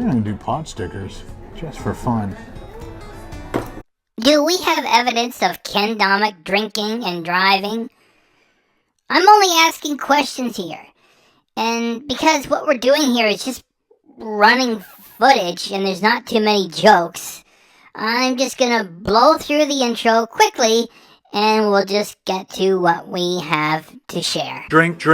gonna do pot stickers, just for fun. Do we have evidence of Ken Domik drinking and driving? I'm only asking questions here. And because what we're doing here is just running footage and there's not too many jokes, I'm just gonna blow through the intro quickly and we'll just get to what we have to share. Drink.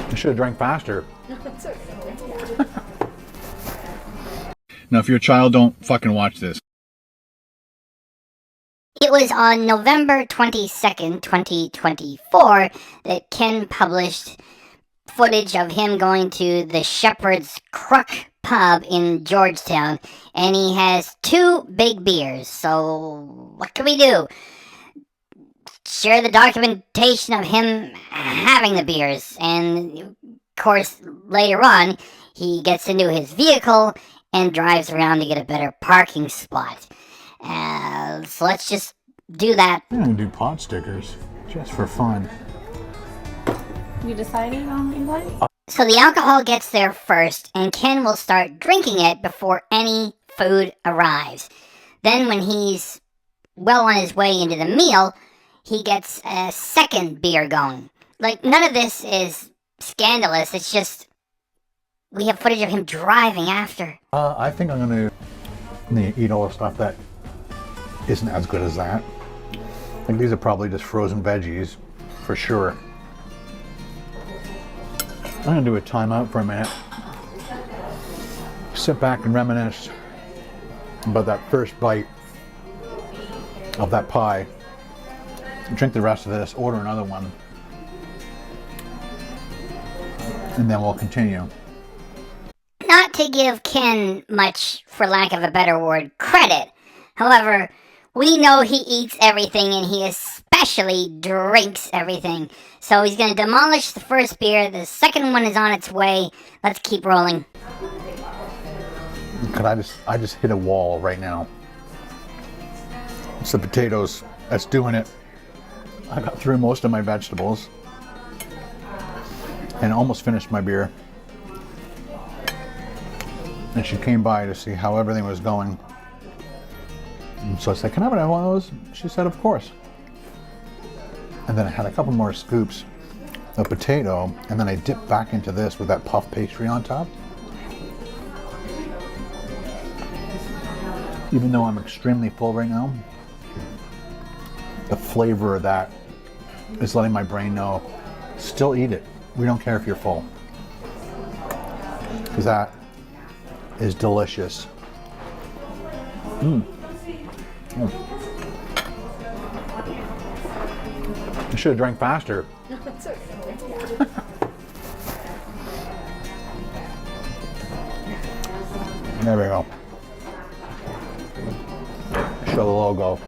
I should have drank faster. Now, if you're a child, don't fucking watch this. It was on November 22nd, 2024, that Ken published footage of him going to the Shepherd's Crook pub in Georgetown, and he has 2 big beers. So, what can we do? Share the documentation of him having the beers, and of course, later on, he gets into his vehicle and drives around to get a better parking spot. So let's just do that. I'm gonna do pot stickers, just for fun. You decided on what? So the alcohol gets there first, and Ken will start drinking it before any food arrives. Then when he's well on his way into the meal, he gets a second beer going. Like, none of this is scandalous, it's just we have footage of him driving after. I think I'm gonna eat all the stuff that isn't as good as that. I think these are probably just frozen veggies, for sure. I'm gonna do a timeout for a minute. Sit back and reminisce about that first bite of that pie. Drink the rest of this, order another one, and then we'll continue. Not to give Ken much, for lack of a better word, credit. However, we know he eats everything and he especially drinks everything. So he's going to demolish the first beer. The second one is on its way. Let's keep rolling. I just hit a wall right now. It's the potatoes that's doing it. I got through most of my vegetables and almost finished my beer. And she came by to see how everything was going. And so I said, can I have one of those? She said, of course. And then I had a couple more scoops of potato, and then I dipped back into this with that puff pastry on top. Even though I'm extremely full right now, the flavor of that is letting my brain know, still eat it. We don't care if you're full. Because that is delicious. I should have drank faster. There we go. Show the logo.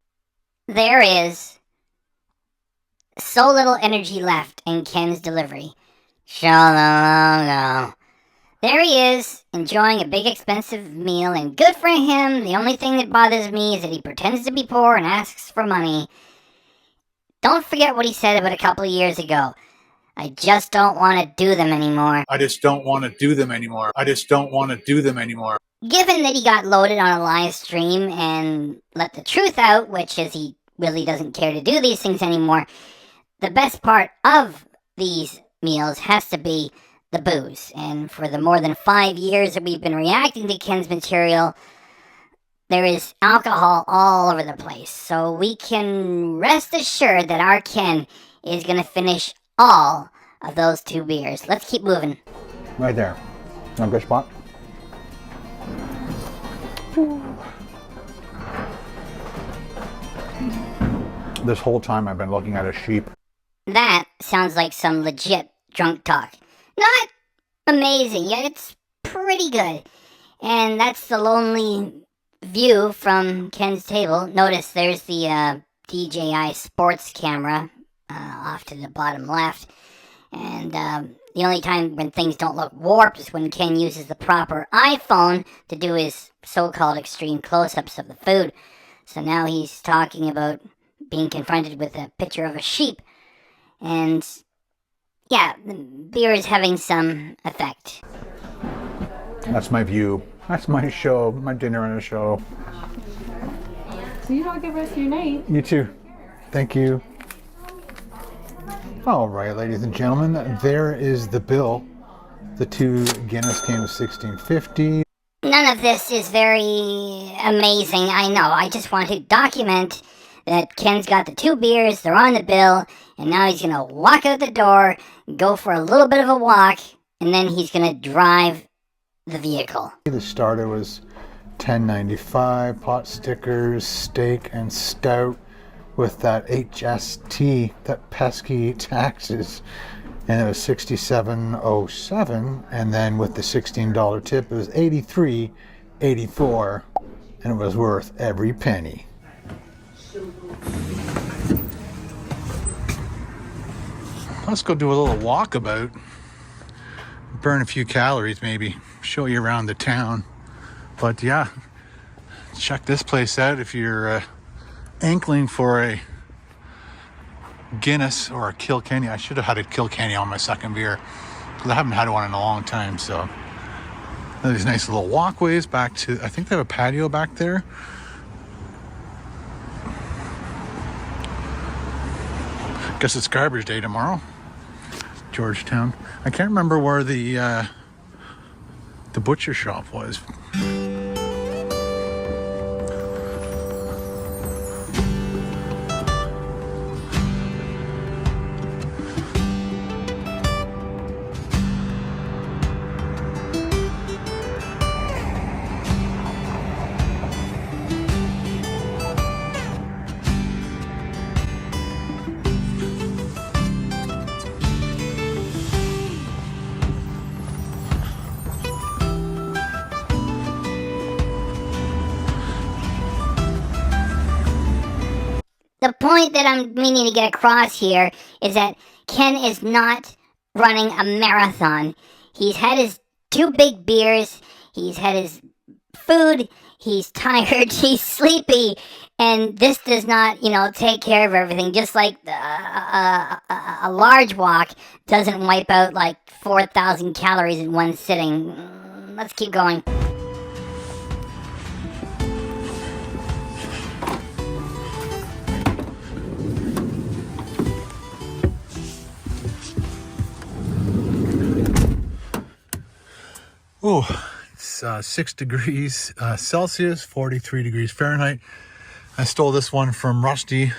There is so little energy left in Ken's delivery. Show the logo. There he is, enjoying a big expensive meal, and good for him. The only thing that bothers me is that he pretends to be poor and asks for money. Don't forget what he said about a couple of years ago. I just don't want to do them anymore. I just don't want to do them anymore. I just don't want to do them anymore. Given that he got loaded on a live stream and let the truth out, which is he really doesn't care to do these things anymore, the best part of these meals has to be the booze. And for the more than 5 years that we've been reacting to Ken's material, there is alcohol all over the place. So we can rest assured that our Ken is going to finish all of those 2 beers. Let's keep moving. Right there. A good spot. This whole time I've been looking at a sheep. That sounds like some legit drunk talk. Not amazing. Yeah, it's pretty good. And that's the lonely view from Ken's table. Notice there's the DJI sports camera off to the bottom left. And the only time when things don't look warped is when Ken uses the proper iPhone to do his so-called extreme close-ups of the food. So now he's talking about being confronted with a picture of a sheep. And yeah, the beer is having some effect. That's my view. That's my show, my dinner and a show. So you have a good rest of your night. You too. Thank you. All right, ladies and gentlemen, there is the bill. The 2 Guinness came to $16.50. None of this is very amazing, I know. I just want to document that Ken's got the 2 beers, they're on the bill, and now he's going to walk out the door, go for a little bit of a walk, and then he's going to drive the vehicle. The starter was $10.95, pot stickers, steak, and stout with that HST, that pesky taxes, and it was $67.07, and then with the $16 tip, it was $83.84, and it was worth every penny. Let's go do a little walkabout, burn a few calories maybe, show you around the town. But yeah, check this place out if you're ankling for a Guinness or a Kilkenny. I should have had a Kilkenny on my second beer because I haven't had one in a long time. So these nice little walkways back to, I think they have a patio back there. Guess it's garbage day tomorrow. Georgetown. I can't remember where the butcher shop was. The point that I'm meaning to get across here is that Ken is not running a marathon. He's had his 2 big beers, he's had his food, he's tired, he's sleepy, and this does not, take care of everything. Just like a large walk doesn't wipe out like 4,000 calories in one sitting. Let's keep going. Oh, it's 6 degrees Celsius, 43 degrees Fahrenheit. I stole this one from Rusty,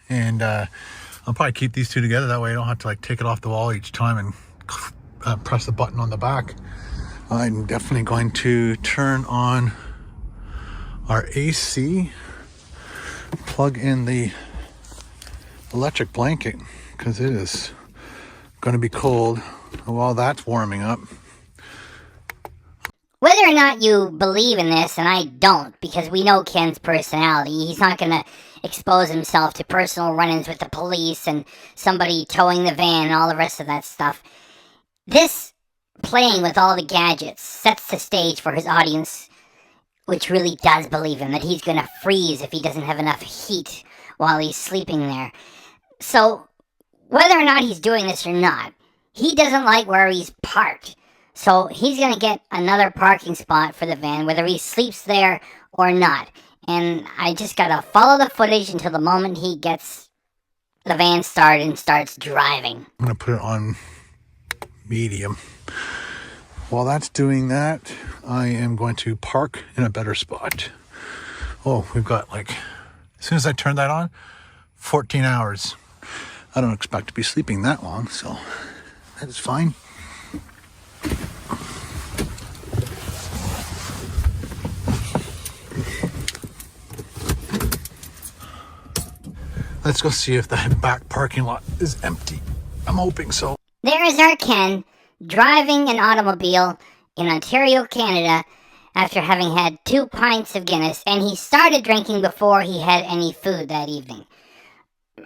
and I'll probably keep these 2 together. That way I don't have to take it off the wall each time and press the button on the back. I'm definitely going to turn on our AC, plug in the electric blanket, because it is going to be cold while that's warming up. Whether or not you believe in this, and I don't, because we know Ken's personality, he's not going to expose himself to personal run-ins with the police and somebody towing the van and all the rest of that stuff. This playing with all the gadgets sets the stage for his audience, which really does believe him, that he's going to freeze if he doesn't have enough heat while he's sleeping there. So, whether or not he's doing this or not, he doesn't like where he's parked. So he's going to get another parking spot for the van, whether he sleeps there or not. And I just got to follow the footage until the moment he gets the van started and starts driving. I'm going to put it on medium. While that's doing that, I am going to park in a better spot. Oh, we've got as soon as I turn that on, 14 hours. I don't expect to be sleeping that long, so that is fine. Let's go see if the back parking lot is empty. I'm hoping so. There is our Ken, driving an automobile in Ontario, Canada, after having had 2 pints of Guinness, and he started drinking before he had any food that evening.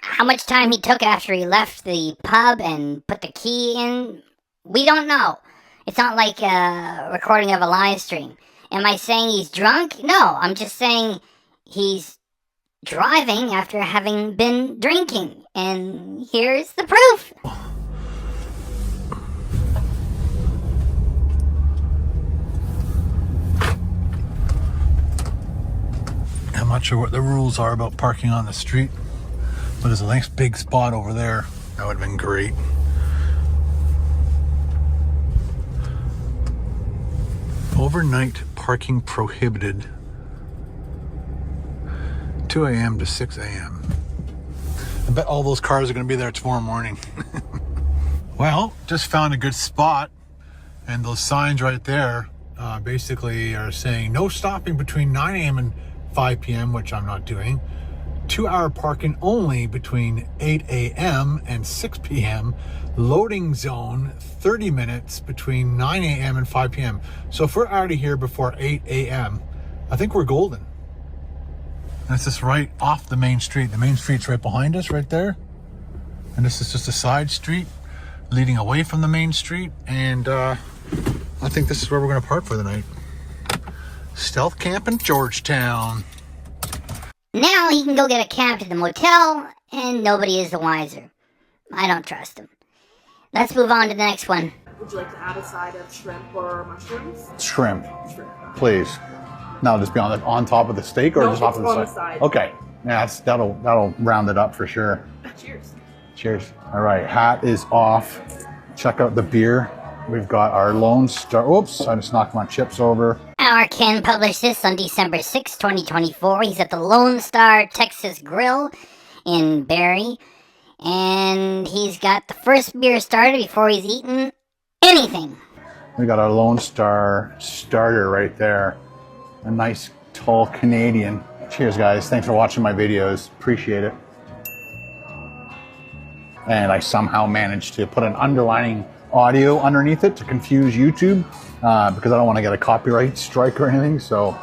How much time he took after he left the pub and put the key in, we don't know. It's not like a recording of a live stream. Am I saying he's drunk? No, I'm just saying he's driving after having been drinking. And here's the proof. I'm not sure what the rules are about parking on the street, but there's a nice big spot over there. That would have been great. Overnight parking prohibited. 2 a.m. to 6 a.m. I bet all those cars are going to be there tomorrow morning. Well, just found a good spot, and those signs right there basically are saying no stopping between 9 a.m. and 5 p.m., which I'm not doing. 2-hour parking only between 8 a.m. and 6 p.m. Loading zone 30 minutes between 9 a.m. and 5 p.m. So if we're out of here before 8 a.m., I think we're golden. And it's just right off the main street. The main street's right behind us, right there. And this is just a side street leading away from the main street. And I think this is where we're going to park for the night. Stealth camp in Georgetown. Now he can go get a cab to the motel, and nobody is the wiser. I don't trust him. Let's move on to the next one. Would you like to add a side of shrimp or mushrooms? Shrimp, Shrimp. please. Now just be on top of the steak, or No, just off it's of the on side? the side. Okay. Yeah, that'll round it up for sure. Cheers. Cheers. All right, hat is off. Check out the beer. We've got our Lone Star. Oops, I just knocked my chips over. Our Ken published this on December 6, 2024. He's at the Lone Star Texas Grill in Barrie. And he's got the first beer started before he's eaten anything. We got our Lone Star starter right there. A nice, tall Canadian. Cheers, guys. Thanks for watching my videos. Appreciate it. And I somehow managed to put an underlining audio underneath it to confuse YouTube because I don't want to get a copyright strike or anything. So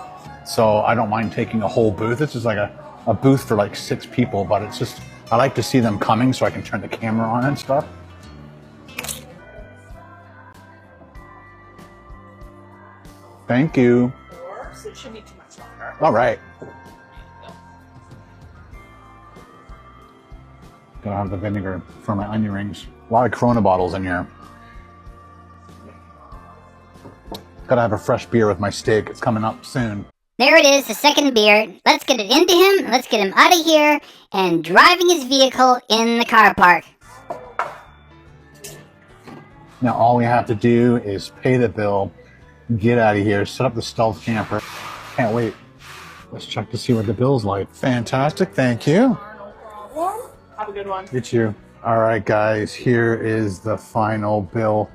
I don't mind taking a whole booth. This is like a booth for like 6 people, but it's just, I like to see them coming so I can turn the camera on and stuff. Thank you. So it shouldn't be too much longer. All right. Gonna have the vinegar for my onion rings. A lot of Corona bottles in here. Gotta have a fresh beer with my steak. It's coming up soon. There it is, the second beer. Let's get it into him. Let's get him out of here and driving his vehicle in the car park. Now all we have to do is pay the bill, get out of here, set up the stealth camper. Can't wait. Let's check to see what the bill's like. Fantastic, thank you. No problem. Have a good one. You too. All right, guys, here is the final bill.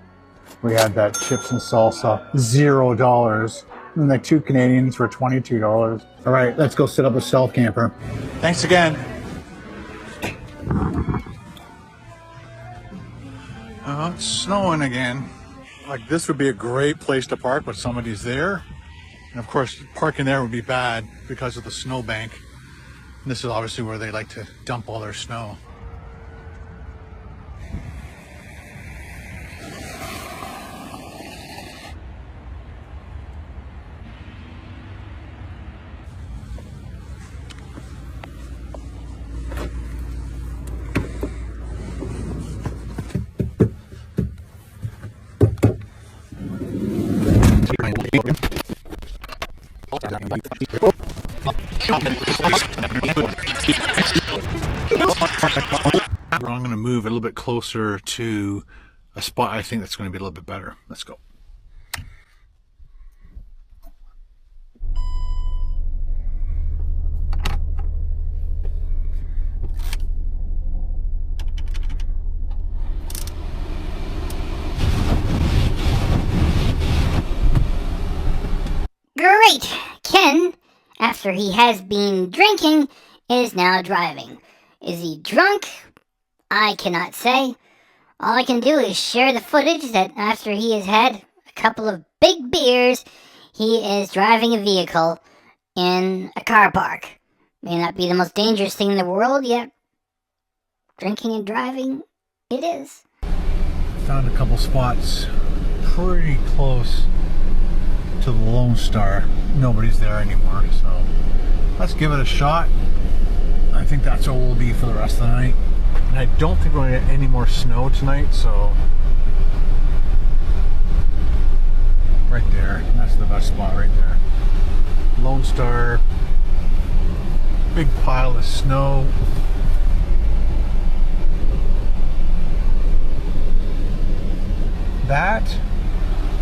We had that chips and salsa, $0. And the 2 Canadians for $22. All right, let's go set up a stealth camper. Thanks again. Oh, it's snowing again. Like, this would be a great place to park, but somebody's there. And of course, parking there would be bad because of the snowbank. And this is obviously where they like to dump all their snow. I'm going to move a little bit closer to a spot I think that's going to be a little bit better. Let's go. Great! Ken, after he has been drinking, is now driving. Is he drunk? I cannot say. All I can do is share the footage that after he has had a couple of big beers, he is driving a vehicle in a car park. May not be the most dangerous thing in the world, yet drinking and driving, it is. Found a couple spots pretty close to the Lone Star. Nobody's there anymore, so let's give it a shot. I think that's what we'll be for the rest of the night. And I don't think we're going to get any more snow tonight, so right there, that's the best spot right there. Lone Star, big pile of snow. That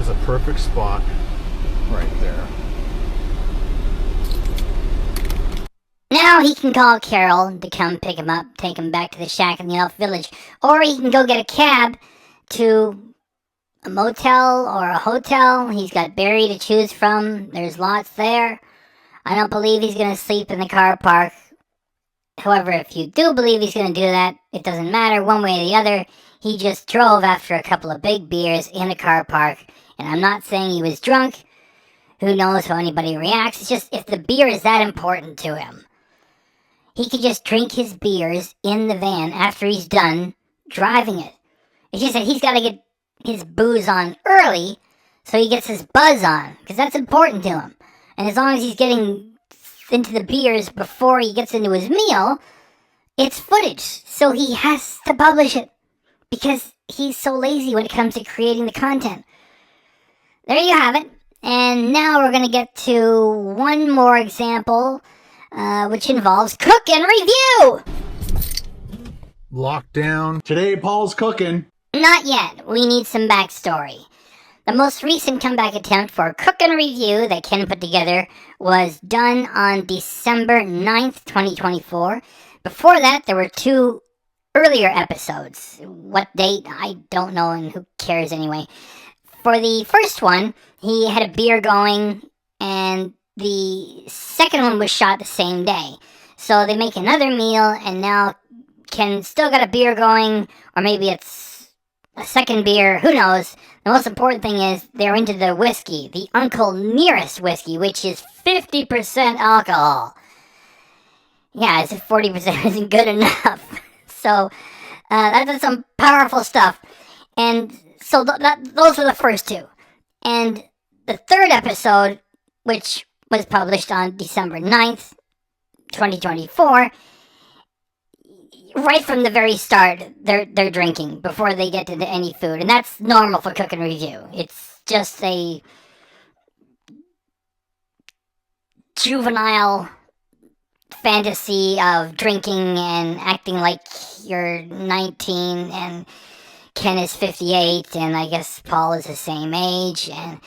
is a perfect spot right there. Now he can call Carol to come pick him up, take him back to the shack in the Elf Village, or he can go get a cab to a motel or a hotel. He's got Barry to choose from. There's lots there. I don't believe he's going to sleep in the car park. However, if you do believe he's going to do that, it doesn't matter one way or the other. He just drove after a couple of big beers in a car park. And I'm not saying he was drunk. Who knows how anybody reacts. It's just if the beer is that important to him, he could just drink his beers in the van after he's done driving it. It's just that he's got to get his booze on early so he gets his buzz on, because that's important to him. And as long as he's getting into the beers before he gets into his meal, it's footage. So he has to publish it because he's so lazy when it comes to creating the content. There you have it. And now we're going to get to one more example, which involves cook and review. Lockdown. Today, Paul's cooking. Not yet. We need some backstory. The most recent comeback attempt for cook and review that Ken put together was done on December 9th, 2024. Before that, there were 2 earlier episodes. What date? I don't know, and who cares anyway. For the first one, he had a beer going, and the second one was shot the same day. So they make another meal, and now Ken still got a beer going, or maybe it's a second beer, who knows. The most important thing is they're into the whiskey, the Uncle Nearest whiskey, which is 50% alcohol. Yeah, as if 40% isn't good enough. So that's some powerful stuff. And so those were the first 2. And the third episode, which was published on December 9th, 2024, right from the very start, they're drinking before they get to any food. And that's normal for Cook and Review. It's just a juvenile fantasy of drinking and acting like you're 19 and Ken is 58, and I guess Paul is the same age. And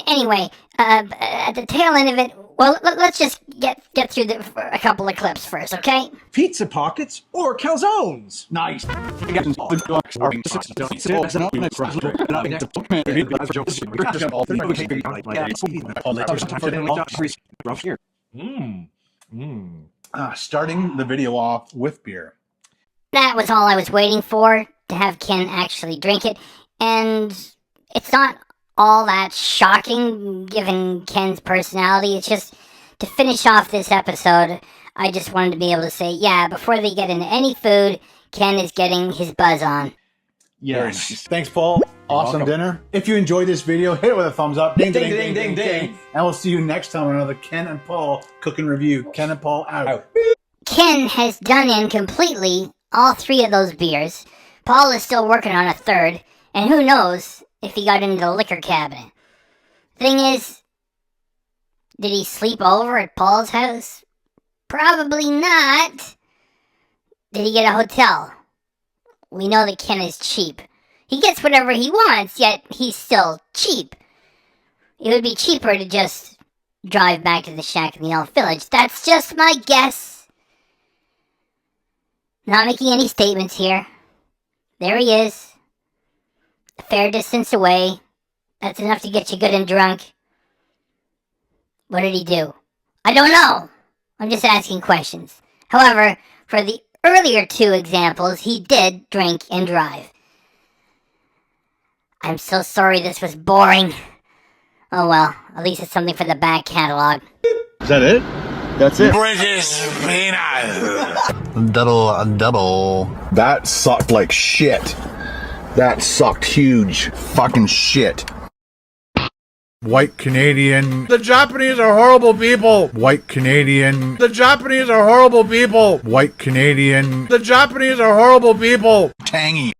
anyway, at the tail end of it, well, let's just get through a couple of clips first, okay? Pizza pockets or calzones. Nice. Starting the video off with beer. That was all I was waiting for, to have Ken actually drink it. And it's not all that shocking, given Ken's personality. It's just, to finish off this episode, I just wanted to be able to say, yeah, before they get into any food, Ken is getting his buzz on. Yes. Nice. Thanks, Paul. Awesome dinner. If you enjoyed this video, hit it with a thumbs up. Ding, ding, ding, ding, ding. And we'll see you next time on another Ken and Paul Cook and Review. Ken and Paul out. Ken has done in completely all 3 of those beers. Paul is still working on a third, and who knows if he got into the liquor cabinet. Thing is, did he sleep over at Paul's house? Probably not. Did he get a hotel? We know that Ken is cheap. He gets whatever he wants, yet he's still cheap. It would be cheaper to just drive back to the shack in the Elf Village. That's just my guess. Not making any statements here. There he is. A fair distance away. That's enough to get you good and drunk. What did he do? I don't know. I'm just asking questions. However, for the earlier two examples, he did drink and drive. I'm so sorry this was boring. Oh well, at least it's something for the back catalog. Is that it? That's it. British peanut. Double. That sucked like shit. That sucked huge fucking shit. White Canadian. The Japanese are horrible people. White Canadian. The Japanese are horrible people. White Canadian. The Japanese are horrible people. Tangy.